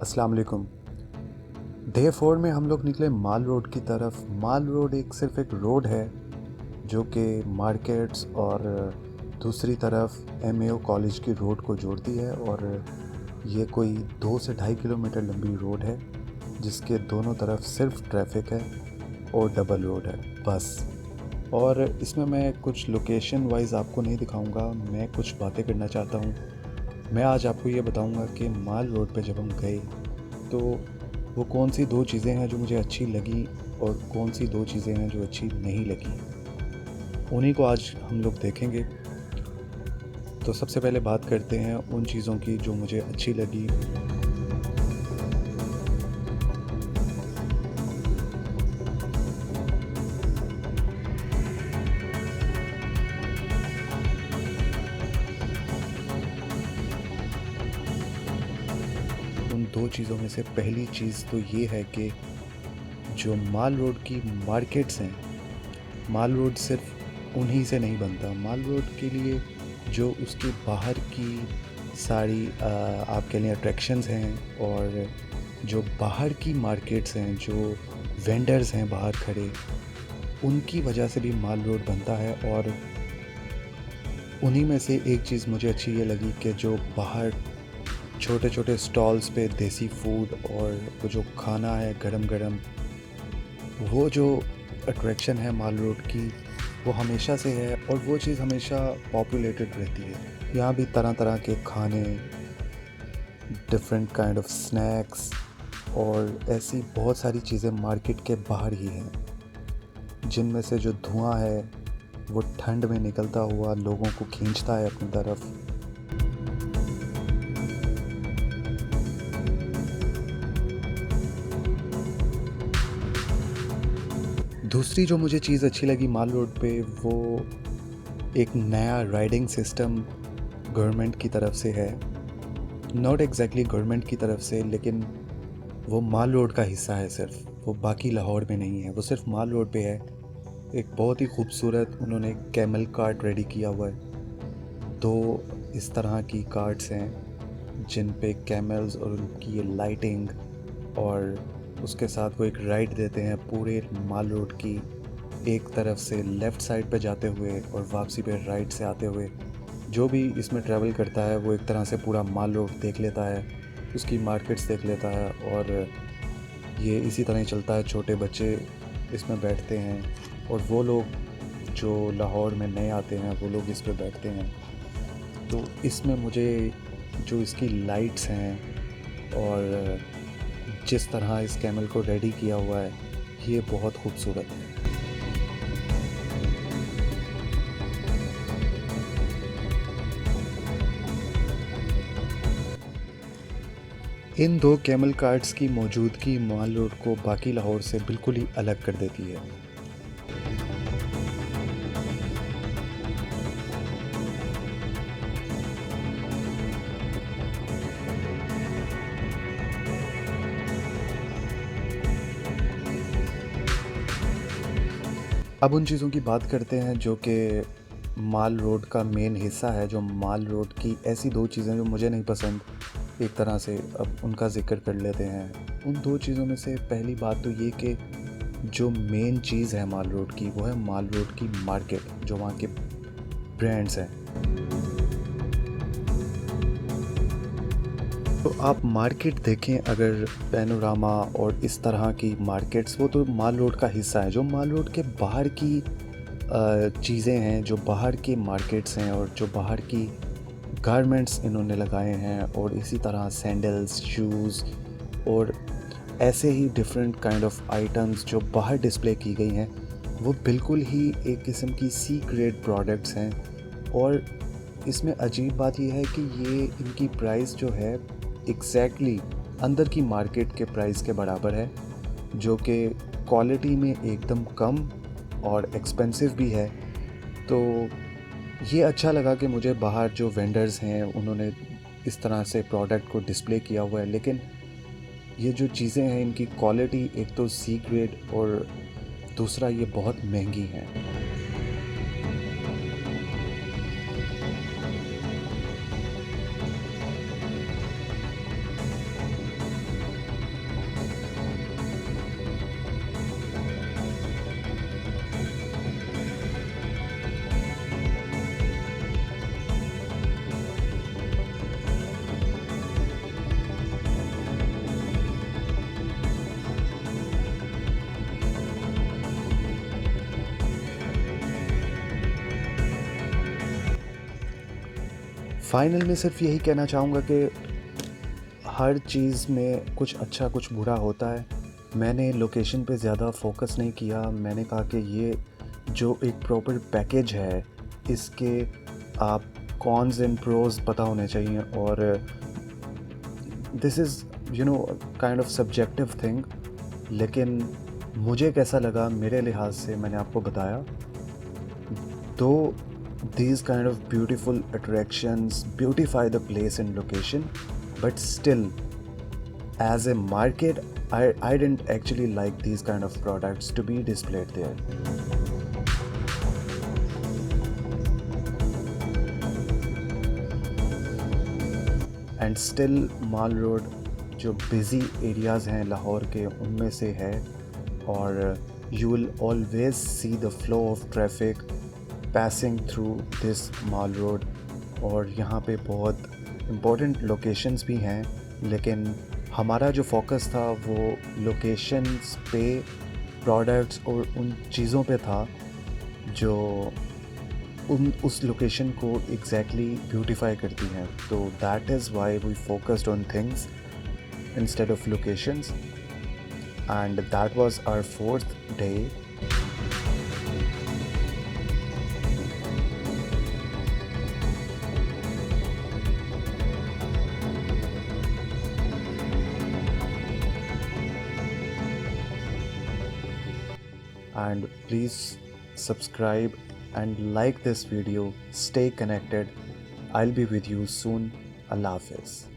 अस्सलाम वालेकुम। डे 4 में हम लोग निकले माल रोड की तरफ। माल रोड सिर्फ़ एक रोड है जो कि मार्केट्स और दूसरी तरफ एमएओ कॉलेज की रोड को जोड़ती है, और ये कोई 2 से ढाई किलोमीटर लंबी रोड है जिसके दोनों तरफ सिर्फ ट्रैफिक है और डबल रोड है बस। और इसमें मैं कुछ लोकेशन वाइज़ आपको नहीं दिखाऊंगा, मैं कुछ बातें करना चाहता हूँ। मैं आज आपको ये बताऊंगा कि माल रोड पे जब हम गए तो वो कौन सी 2 चीज़ें हैं जो मुझे अच्छी लगी और कौन सी 2 चीज़ें हैं जो अच्छी नहीं लगी, उन्हीं को आज हम लोग देखेंगे। तो सबसे पहले बात करते हैं उन चीज़ों की जो मुझे अच्छी लगी। उन 2 चीज़ों में से पहली चीज़ तो ये है कि जो माल रोड की मार्केट्स हैं, माल रोड सिर्फ उन्हीं से नहीं बनता। माल रोड के लिए जो उसके बाहर की सारी आप कह लें अट्रैक्शंस हैं, और जो बाहर की मार्केट्स हैं, जो वेंडर्स हैं बाहर खड़े, उनकी वजह से भी माल रोड बनता है। और उन्हीं में से एक चीज़ मुझे अच्छी ये लगी कि जो बाहर छोटे छोटे स्टॉल्स पे देसी फूड और वो जो खाना है गरम गरम, वो जो अट्रैक्शन है माल रोड की, वो हमेशा से है और वो चीज़ हमेशा पॉपुलेटेड रहती है। यहाँ भी तरह तरह के खाने, डिफरेंट काइंड ऑफ स्नैक्स और ऐसी बहुत सारी चीज़ें मार्केट के बाहर ही हैं, जिनमें से जो धुआं है वो ठंड में निकलता हुआ लोगों को खींचता है अपनी तरफ। दूसरी जो मुझे चीज़ अच्छी लगी माल रोड पे, वो एक नया राइडिंग सिस्टम गवर्नमेंट की तरफ से है। नॉट एग्जैक्टली गवर्नमेंट की तरफ से, लेकिन वो माल रोड का हिस्सा है सिर्फ, वो बाकी लाहौर में नहीं है, वो सिर्फ माल रोड पे है। एक बहुत ही खूबसूरत उन्होंने कैमल कार्ट रेडी किया हुआ है। 2 इस तरह की कार्ट्स हैं जिन पे कैमल्स और उनकी ये लाइटिंग, और उसके साथ वो एक राइड देते हैं पूरे माल रोड की, एक तरफ से लेफ़्ट साइड पे जाते हुए और वापसी पे राइट से आते हुए। जो भी इसमें ट्रैवल करता है वो एक तरह से पूरा माल रोड देख लेता है, उसकी मार्केट्स देख लेता है। और ये इसी तरह ही चलता है, छोटे बच्चे इसमें बैठते हैं और वो लोग जो लाहौर में नए आते हैं वो लोग इस पे बैठते हैं। तो इसमें मुझे जो इसकी लाइट्स हैं और जिस तरह इस कैमल को रेडी किया हुआ है, ये बहुत खूबसूरत है। इन 2 कैमल कार्ट्स की मौजूदगी माल रोड को बाकी लाहौर से बिल्कुल ही अलग कर देती है। अब उन चीज़ों की बात करते हैं जो कि माल रोड का मेन हिस्सा है, जो माल रोड की ऐसी 2 चीज़ें जो मुझे नहीं पसंद, एक तरह से अब उनका ज़िक्र कर लेते हैं। उन 2 चीज़ों में से पहली बात तो ये कि जो मेन चीज़ है माल रोड की, वो है माल रोड की मार्केट, जो वहाँ के ब्रांड्स हैं। तो आप मार्केट देखें अगर, पैनोरामा और इस तरह की मार्केट्स, वो तो माल रोड का हिस्सा है। जो माल रोड के बाहर की चीज़ें हैं, जो बाहर की मार्केट्स हैं और जो बाहर की गारमेंट्स इन्होंने लगाए हैं, और इसी तरह सैंडल्स, शूज़ और ऐसे ही डिफरेंट काइंड ऑफ आइटम्स जो बाहर डिस्प्ले की गई हैं, वो बिल्कुल ही एक किस्म की सी ग्रेड प्रोडक्ट्स हैं। और इसमें अजीब बात यह है कि ये इनकी प्राइस जो है एग्जैक्टली अंदर की मार्केट के प्राइस के बराबर है, जो कि क्वालिटी में एकदम कम और एक्सपेंसिव भी है। तो ये अच्छा लगा कि मुझे बाहर जो वेंडर्स हैं उन्होंने इस तरह से प्रोडक्ट को डिस्प्ले किया हुआ है, लेकिन ये जो चीज़ें हैं इनकी क्वालिटी एक तो सी ग्रेड और दूसरा ये बहुत महंगी हैं। फाइनल में सिर्फ यही कहना चाहूँगा कि हर चीज़ में कुछ अच्छा कुछ बुरा होता है। मैंने लोकेशन पे ज़्यादा फोकस नहीं किया। मैंने कहा कि ये जो एक प्रॉपर पैकेज है, इसके आप कॉन्स एंड प्रोज पता होने चाहिए। और this is kind of subjective thing, लेकिन मुझे कैसा लगा मेरे लिहाज से मैंने आपको बताया। Though these kind of beautiful attractions beautify the place and location, but still, as a market, I didn't actually like these kind of products to be displayed there. And still, Mall Road जो busy areas हैं लाहौर के उनमें से है, और you will always see the flow of traffic passing through this Mall Road। और यहाँ पे बहुत important locations भी हैं, लेकिन हमारा जो focus था वो locations पे, products और उन चीज़ों पे था जो उस लोकेशन को एग्जैक्टली ब्यूटिफाई करती हैं। तो that is why we focused on things instead of locations, and that was our 4th day. And please subscribe and like this video. Stay connected. I'll be with you soon. Allah Hafiz.